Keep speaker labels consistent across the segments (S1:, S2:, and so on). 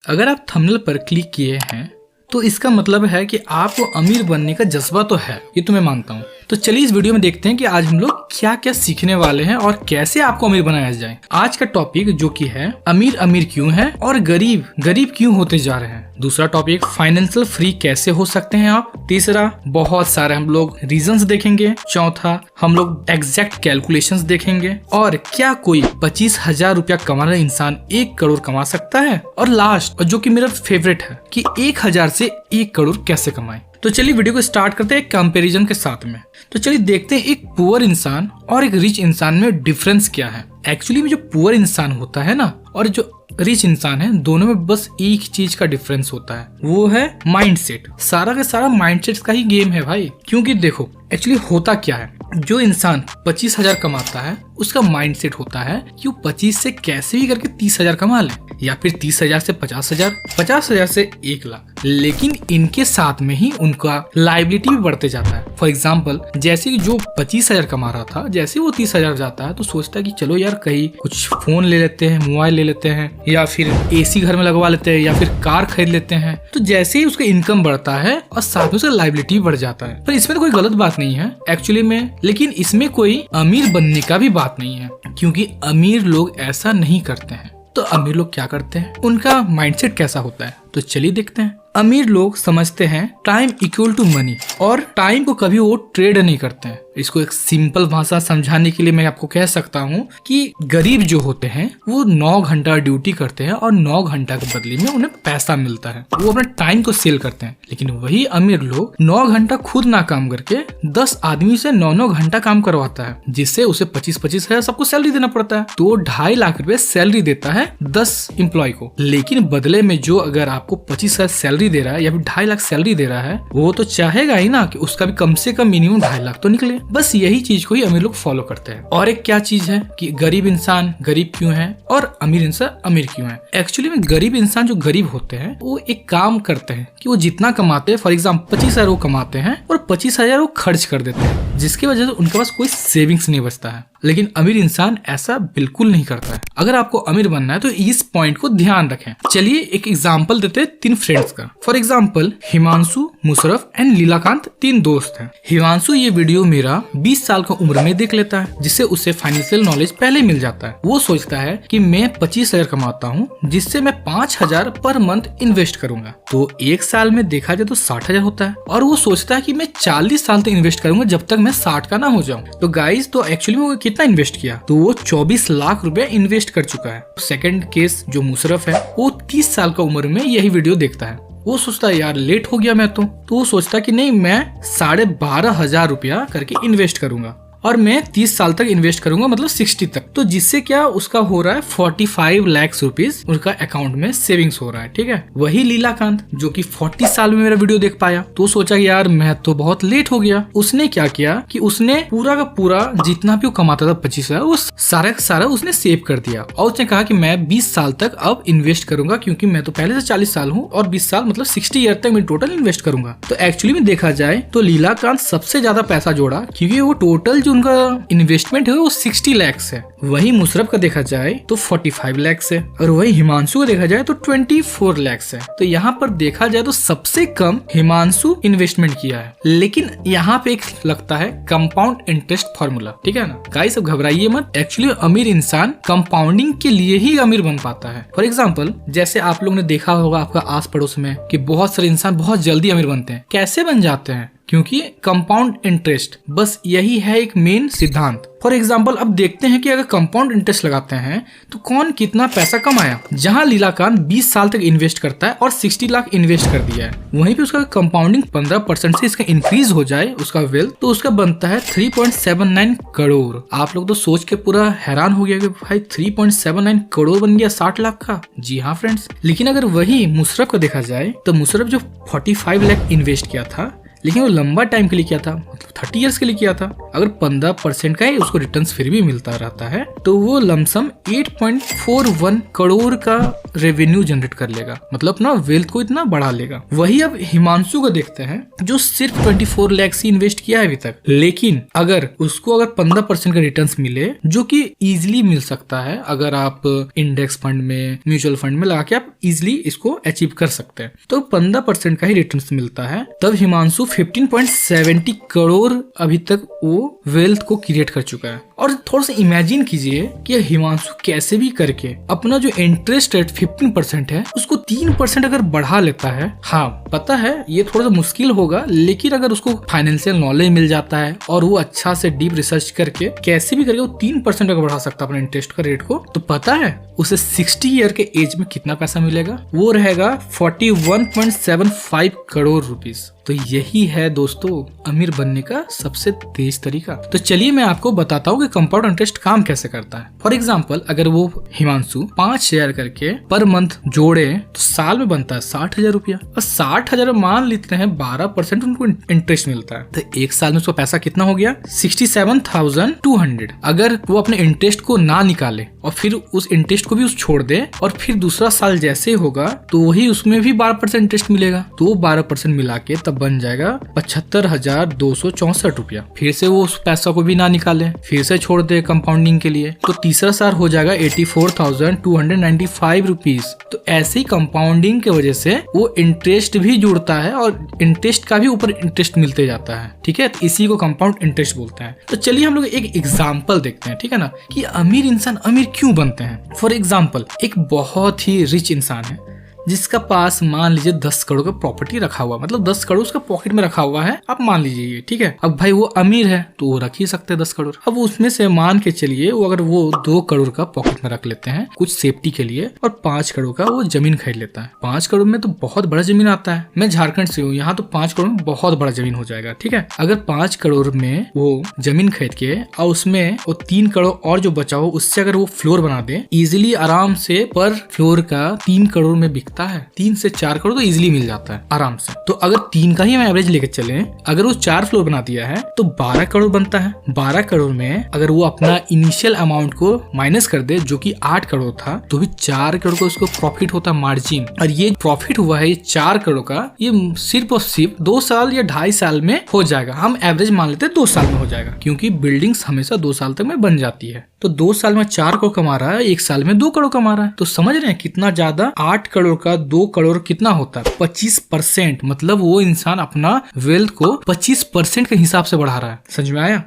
S1: अगर आप थंबनेल पर क्लिक किए हैं तो इसका मतलब है कि आपको अमीर बनने का जज्बा तो है, ये तो मैं मानता हूँ। तो चलिए इस वीडियो में देखते हैं कि आज हम लोग क्या क्या सीखने वाले हैं और कैसे आपको अमीर बनाया जाए। आज का टॉपिक जो कि है अमीर अमीर क्यों है और गरीब गरीब क्यों होते जा रहे हैं। दूसरा टॉपिक फाइनेंशियल फ्री कैसे हो सकते हैं आप। तीसरा बहुत सारे हम लोग रीजंस देखेंगे। चौथा हम लोग एग्जैक्ट कैलकुलेशंस देखेंगे। और क्या कोई 25,000 रुपया कमाने वाला इंसान 1 करोड़ कमा सकता है। और लास्ट जो कि मेरा फेवरेट है कि 1,000 से 1 करोड़ कैसे कमाए। तो चलिए वीडियो को स्टार्ट करते हैं कंपैरिजन के साथ में। तो चलिए देखते हैं एक पुअर इंसान और एक रिच इंसान में डिफरेंस क्या है। एक्चुअली में जो पुअर इंसान होता है ना और जो रिच इंसान है, दोनों में बस एक चीज का डिफरेंस होता है, वो है माइंडसेट। सारा का सारा माइंडसेट का ही गेम है भाई। क्योंकि देखो एक्चुअली होता क्या है, जो इंसान 25,000 कमाता है उसका माइंडसेट होता है कि वो 25 से कैसे भी करके 30,000 कमा ले, या फिर 30,000 से 50,000, 50,000 से 1 लाख। लेकिन इनके साथ में ही उनका लायबिलिटी भी बढ़ते जाता है। फॉर एग्जाम्पल जैसे कि जो 25,000 कमा रहा था, जैसे वो 30,000 जाता है तो सोचता है कि चलो यार कहीं कुछ फोन ले लेते हैं, मोबाइल ले लेते हैं, या फिर एसी घर में लगवा लेते हैं, या फिर कार खरीद लेते हैं। तो जैसे ही उसका इनकम बढ़ता है और साथ में उसका लायबिलिटी बढ़ जाता है। पर इसमें तो कोई गलत बात नहीं है एक्चुअली में, लेकिन इसमें कोई अमीर बनने का भी बात नहीं है, क्योंकि अमीर लोग ऐसा नहीं करते हैं। तो अमीर लोग क्या करते हैं, उनका माइंडसेट कैसा होता है, तो चलिए देखते हैं। अमीर लोग समझते हैं टाइम इक्वल टू मनी, और टाइम को कभी वो ट्रेड नहीं करते हैं। इसको एक सिंपल भाषा समझाने के लिए मैं आपको कह सकता हूँ कि गरीब जो होते हैं वो 9 घंटा ड्यूटी करते हैं और 9 घंटा के बदले में उन्हें पैसा मिलता है, वो अपने टाइम को सेल करते हैं। लेकिन वही अमीर लोग 9 घंटा खुद ना काम करके 10 आदमी से 9-9 घंटा काम करवाता है, जिससे उसे 25-25 हजार सबको सैलरी देना पड़ता है। तो 2.5 लाख रुपए सैलरी देता है 10 एम्प्लॉय को। लेकिन बदले में जो अगर आपको 25,000 सैलरी दे रहा है या फिर 2.5 लाख सैलरी दे रहा है, वो तो चाहेगा ही ना कि उसका भी कम से कम मिनिमम 2.5 लाख तो निकले। बस यही चीज को ही अमीर लोग फॉलो करते हैं। और एक क्या चीज है कि गरीब इंसान गरीब क्यों है और अमीर इंसान अमीर क्यों है। एक्चुअली में गरीब इंसान जो गरीब होते हैं वो एक काम करते हैं कि वो जितना कमाते हैं, फॉर एग्जाम्पल 25,000 वो कमाते हैं और 25,000 वो खर्च कर देते हैं, जिसकी वजह से उनके पास कोई सेविंग्स नहीं बचता है। लेकिन अमीर इंसान ऐसा बिल्कुल नहीं करता है। अगर आपको अमीर बनना है तो इस पॉइंट को ध्यान रखें। चलिए एक एग्जांपल देते हैं 3 फ्रेंड्स का। For example Himanshu, Musharraf and Leelakant 3 दोस्त हैं। हिमांशु ये वीडियो मेरा 20 साल का उम्र में देख लेता है, जिससे उसे फाइनेंशियल नॉलेज पहले मिल जाता है। वो सोचता है कि मैं 25,000 कमाता हूँ, जिससे मैं 5,000 पर मंथ इन्वेस्ट करूंगा, तो 1 साल में देखा जाए तो 60,000 होता है। और वो सोचता है कि मैं 40 साल तक इन्वेस्ट करूंगा जब तक मैं 60 का ना हो जाऊं। तो गाइस तो एक्चुअली में कितना इन्वेस्ट किया, तो वो 24 लाख रुपए इन्वेस्ट कर चुका है। सेकंड केस जो मुशर्रफ है, वो 30 साल का उम्र में यही वीडियो देखता है। वो सोचता है यार लेट हो गया मैं तो वो सोचता है कि नहीं मैं 12,500 रुपया करके इन्वेस्ट करूंगा और मैं 30 साल तक इन्वेस्ट करूंगा, मतलब 60 तक। तो जिससे क्या उसका हो रहा है 45 लाख रुपीस उसका अकाउंट में सेविंग्स हो रहा है। ठीक है। वही लीलाकांत जो कि 40 साल में मेरा वीडियो देख पाया, तो सोचा कि यार मैं तो बहुत लेट हो गया। उसने क्या किया कि उसने पूरा का पूरा जितना भी वो कमाता था 25,000, वो सारा का सारा उसने सेव कर दिया। और उसने कहा कि मैं 20 साल तक अब इन्वेस्ट करूंगा, क्योंकि मैं तो पहले से 40 साल हूँ और 20 साल मतलब 60 ईयर तक मैं टोटल इन्वेस्ट करूंगा। तो एक्चुअली में देखा जाए तो लीलाकांत सबसे ज्यादा पैसा जोड़ा, क्योंकि वो टोटल उनका इन्वेस्टमेंट है वो 60 लाख है। वही मुशर्रफ का देखा जाए तो 45 लाख है, और वही हिमांशु का देखा जाए तो 24 लाख है। तो यहाँ पर देखा जाए तो सबसे कम हिमांशु इन्वेस्टमेंट किया है। लेकिन यहाँ पे एक लगता है कंपाउंड इंटरेस्ट फॉर्मूला। ठीक है ना गाइस, सब घबराइए मत। एक्चुअली अमीर इंसान कंपाउंडिंग के लिए ही अमीर बन पाता है। फॉर एग्जाम्पल जैसे आप लोग ने देखा होगा आपका आस पड़ोस में कि बहुत सारे इंसान बहुत जल्दी अमीर बनते हैं। कैसे बन जाते हैं, क्योंकि कंपाउंड इंटरेस्ट, बस यही है एक मेन सिद्धांत। फॉर एग्जाम्पल अब देखते हैं कि अगर कंपाउंड इंटरेस्ट लगाते हैं तो कौन कितना पैसा कमाया। जहां लीलाकांत 20 साल तक इन्वेस्ट करता है और 60 लाख इन्वेस्ट कर दिया है, वहीं पे उसका कंपाउंडिंग 15% से इसका इंक्रीज हो जाए उसका वेल्थ, तो उसका बनता है 3.79 करोड़। आप लोग तो सोच के पूरा हैरान हो गया कि भाई 3.79 करोड़ बन गया 60 लाख का। जी हाँ फ्रेंड्स। लेकिन अगर वही मुशर्रफ को देखा जाए तो मुशर्रफ जो 45 लाख इन्वेस्ट किया था, लेकिन वो लंबा टाइम के लिए किया था, मतलब 30 ईयर्स के लिए किया था। अगर 15% का ही उसको रिटर्न फिर भी मिलता रहता है तो वो लमसम 8.41 करोड़ का रेवेन्यू जनरेट कर लेगा, मतलब अपना वेल्थ को इतना बढ़ा लेगा। वही अब हिमांशु को देखते हैं जो सिर्फ 24 लाख ही इन्वेस्ट किया है अभी तक, लेकिन अगर उसको 15% का रिटर्न मिले, जो कि इजिली मिल सकता है अगर आप इंडेक्स फंड में, म्यूचुअल फंड में लगा के आप इजिली इसको अचीव कर सकते हैं, तो 15% का ही रिटर्न मिलता है, तब हिमांशु 15.70 करोड़ अभी तक वो वेल्थ को क्रिएट कर चुका है। और थोड़ा सा इमेजिन कीजिए कि हिमांशु कैसे भी करके अपना जो इंटरेस्ट रेट 15% है उसको 3% अगर बढ़ा लेता है। हाँ पता है ये थोड़ा सा मुश्किल होगा, लेकिन अगर उसको फाइनेंशियल नॉलेज मिल जाता है और वो अच्छा से डीप रिसर्च करके कैसे भी करके वो 3% अगर बढ़ा सकता है अपने इंटरेस्ट का रेट को, तो पता है उसे 60 ईयर के एज में कितना पैसा मिलेगा? वो रहेगा 41.75 करोड़ रुपीस। तो यही है दोस्तों अमीर बनने का सबसे तेज तरीका। तो चलिए मैं आपको बताता हूँ कि कंपाउंड इंटरेस्ट काम कैसे करता है। फॉर एग्जांपल अगर वो हिमांशु 5 शेयर करके पर मंथ जोड़े तो साल में बनता है 60,000 रुपया, और 60,000 मान लेते हैं 12% उनको इंटरेस्ट मिलता है, तो एक साल में उसका पैसा कितना हो गया? 67,200। अगर वो अपने इंटरेस्ट को ना निकाले और फिर उस इंटरेस्ट को भी उस छोड़ दे और फिर दूसरा साल जैसे होगा तो वही उसमें भी 12% इंटरेस्ट मिलेगा, तो 12% मिला के तब बन जाएगा 75,264 रुपया। फिर से वो उस पैसा को भी ना निकाले, फिर से छोड़ दे कंपाउंडिंग के लिए, तो तीसरा साल हो जाएगा 84,295 रुपीज। तो ऐसे ही कंपाउंडिंग की वजह से वो इंटरेस्ट भी जुड़ता है और इंटरेस्ट का भी ऊपर इंटरेस्ट मिलते जाता है। ठीक है, तो इसी को कंपाउंड इंटरेस्ट बोलते हैं। तो चलिए हम लोग एक एग्जाम्पल देखते हैं, ठीक है ना, कि अमीर इंसान अमीर क्यों बनते हैं। फॉर एग्जाम्पल एक बहुत ही रिच इंसान है जिसका पास मान लीजिए 10 करोड़ का प्रॉपर्टी रखा हुआ, मतलब 10 करोड़ उसका पॉकेट में रखा हुआ है, आप मान लीजिए ये, ठीक है। अब भाई वो अमीर है तो वो रख ही सकते हैं 10 करोड़। अब उसमें से मान के चलिए वो अगर वो 2 करोड़ का पॉकेट में रख लेते हैं कुछ सेफ्टी के लिए और 5 करोड़ का वो जमीन खरीद लेता है। 5 करोड़ में तो बहुत बड़ा जमीन आता है, मैं झारखंड से हूँ, यहाँ तो 5 करोड़ में बहुत बड़ा जमीन हो जाएगा। ठीक है, अगर 5 करोड़ में वो जमीन खरीद के और उसमें वो 3 करोड़ और जो बचा हो उससे अगर वो फ्लोर बना दे, इजिली आराम से पर फ्लोर का 3 करोड़ में बिकता है। 3 से 4 करोड़ तो इजीली मिल जाता है आराम से। तो अगर 3 का ही हम एवरेज लेके चले, अगर वो 4 फ्लोर बना दिया है तो 12 करोड़ बनता है। 12 करोड़ में अगर वो अपना इनिशियल अमाउंट को माइनस कर दे जो कि 8 करोड़ था, तो भी 4 करोड़ का उसको प्रॉफिट होता है मार्जिन। और ये प्रॉफिट हुआ है 4 करोड़ का, ये सिर्फ और सिर्फ 2 साल या 2.5 साल में हो जाएगा। हम एवरेज मान लेते हैं 2 साल में हो जाएगा, क्योंकि बिल्डिंग्स हमेशा 2 साल तक में बन जाती है। तो 2 साल में 4 करोड़ कमा रहा है, 1 साल में 2 करोड़ कमा रहा है। तो समझ रहे हैं कितना ज्यादा। 8 करोड़ का 2 करोड़ कितना होता है? 25%। मतलब वो इंसान अपना वेल्थ को 25% के हिसाब से बढ़ा रहा है। समझ में आया?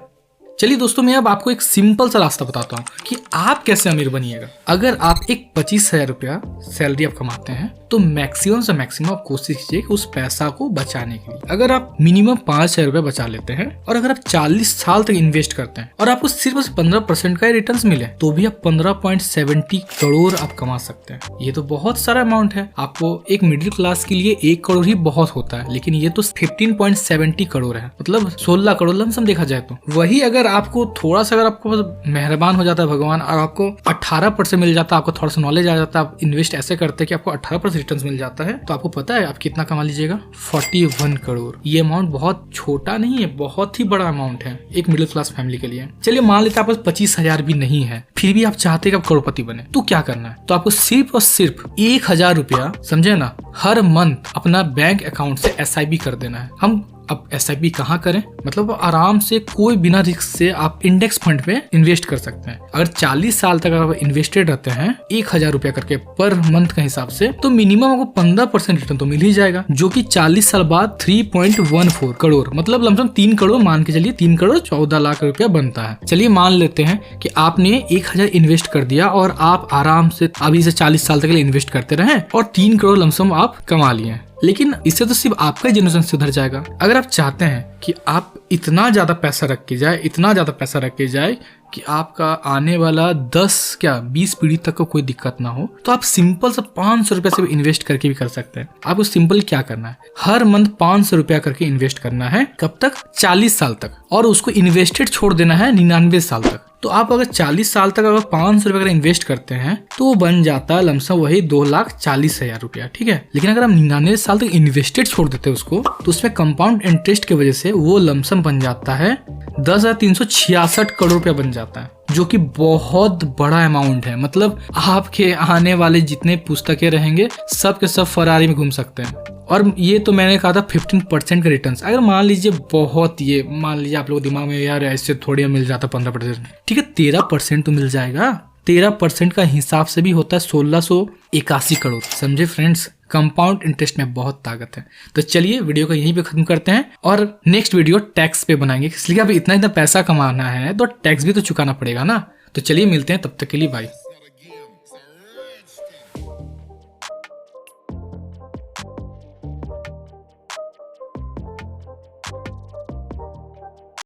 S1: चलिए दोस्तों मैं अब आपको एक सिंपल सा रास्ता बताता हूँ कि आप कैसे अमीर बनिएगा। अगर आप एक 25,000 रुपया सैलरी आप कमाते हैं तो मैक्सिमम से मैक्सिमम आप कोशिश कीजिए कि उस पैसा को बचाने के लिए। अगर आप मिनिमम 5,000 रुपया बचा लेते हैं और अगर आप 40 साल तक इन्वेस्ट करते हैं और आपको सिर्फ 15% का रिटर्न मिले, तो भी आप 15.70 करोड़ आप कमा सकते हैं। ये तो बहुत सारा अमाउंट है। आपको एक मिडिल क्लास के लिए 1 करोड़ ही बहुत होता है, लेकिन ये तो 15.70 करोड़ है, मतलब 16 करोड़ लमसम देखा जाए तो। वही अगर आपको थोड़ा सा, अगर आपको मेहरबान हो जाता है भगवान और आपको 18% मिल जाता है, आपको थोड़ा सा नॉलेज आ जाता है, आप इन्वेस्ट ऐसे करते हैं कि आपको 18% रिटर्न मिल जाता है, तो आपको पता है आप कितना कमा लीजिएगा? 41 करोड़। ये अमाउंट बहुत छोटा नहीं है, बहुत ही बड़ा अमाउंट है एक मिडिल क्लास फैमिली के लिए। चलिए मान लेते हैं आपके पास 25,000 भी नहीं है, फिर भी आप चाहते हैं कि आप करोड़पति बने, तो क्या करना है? तो आपको सिर्फ और सिर्फ 1,000 रुपया, समझे ना, हर मंथ अपना बैंक अकाउंट से SIP कर देना है। हम अब SIP कहाँ करें? मतलब आराम से कोई बिना रिस्क से आप इंडेक्स फंड में इन्वेस्ट कर सकते हैं। अगर 40 साल तक आप इन्वेस्टेड रहते हैं 1,000 रुपया करके पर मंथ के हिसाब से, तो मिनिमम आपको 15% रिटर्न तो मिल ही जाएगा, जो कि 40 साल बाद 3.14 करोड़, मतलब लमसम 3 करोड़ मान के चलिए, 3 करोड़ 14 लाख रुपया बनता है। चलिए मान लेते हैं कि आपने 1,000 इन्वेस्ट कर दिया और आप आराम से अभी से 40 साल तक के लिए इन्वेस्ट करते रहे और 3 करोड़ लमसम आप कमा लिए। लेकिन इससे तो सिर्फ आपका जनरेशन सुधर जाएगा। अगर आप चाहते हैं कि आप इतना ज़्यादा पैसा रख के जाए, इतना ज़्यादा पैसा रख के जाए कि आपका आने वाला 20 पीढ़ी तक को कोई दिक्कत ना हो, तो आप सिंपल सा 500 रुपये से भी इन्वेस्ट करके भी कर सकते हैं। आपको सिंपल क्या करना है, हर मंथ 500 रुपया करके इन्वेस्ट करना है। कब तक? 40 साल तक। और उसको इन्वेस्टेड छोड़ देना है 99 साल तक। तो आप अगर 40 साल तक अगर 500 रुपये अगर इन्वेस्ट करते हैं तो वो बन जाता है लमसम वही 2,40,000 रुपया, ठीक है। लेकिन अगर हम 99 साल तक इन्वेस्टेड छोड़ देते हैं उसको, तो उसमें कंपाउंड इंटरेस्ट की वजह से वो लमसम बन जाता है 10,366 करोड़ रुपया बन जाता है, जो कि बहुत बड़ा अमाउंट है। मतलब आपके आने वाले जितने पुस्तकें रहेंगे सब के सब फरारी में घूम सकते हैं। और ये तो मैंने कहा था 15% का रिटर्न। अगर मान लीजिए मान लीजिए आप लोग दिमाग में यार ऐसे थोड़ी मिल जाता 15%, ठीक है 13% तो मिल जाएगा। 13% का हिसाब से भी होता है 1681 करोड़। समझे फ्रेंड्स, कंपाउंड इंटरेस्ट में बहुत ताकत है। तो चलिए वीडियो को यहीं पे खत्म करते हैं और नेक्स्ट वीडियो टैक्स पे बनाएंगे, इसलिए अभी इतना पैसा कमाना है तो टैक्स भी तो चुकाना पड़ेगा ना। तो चलिए मिलते हैं, तब तक के लिए बाय।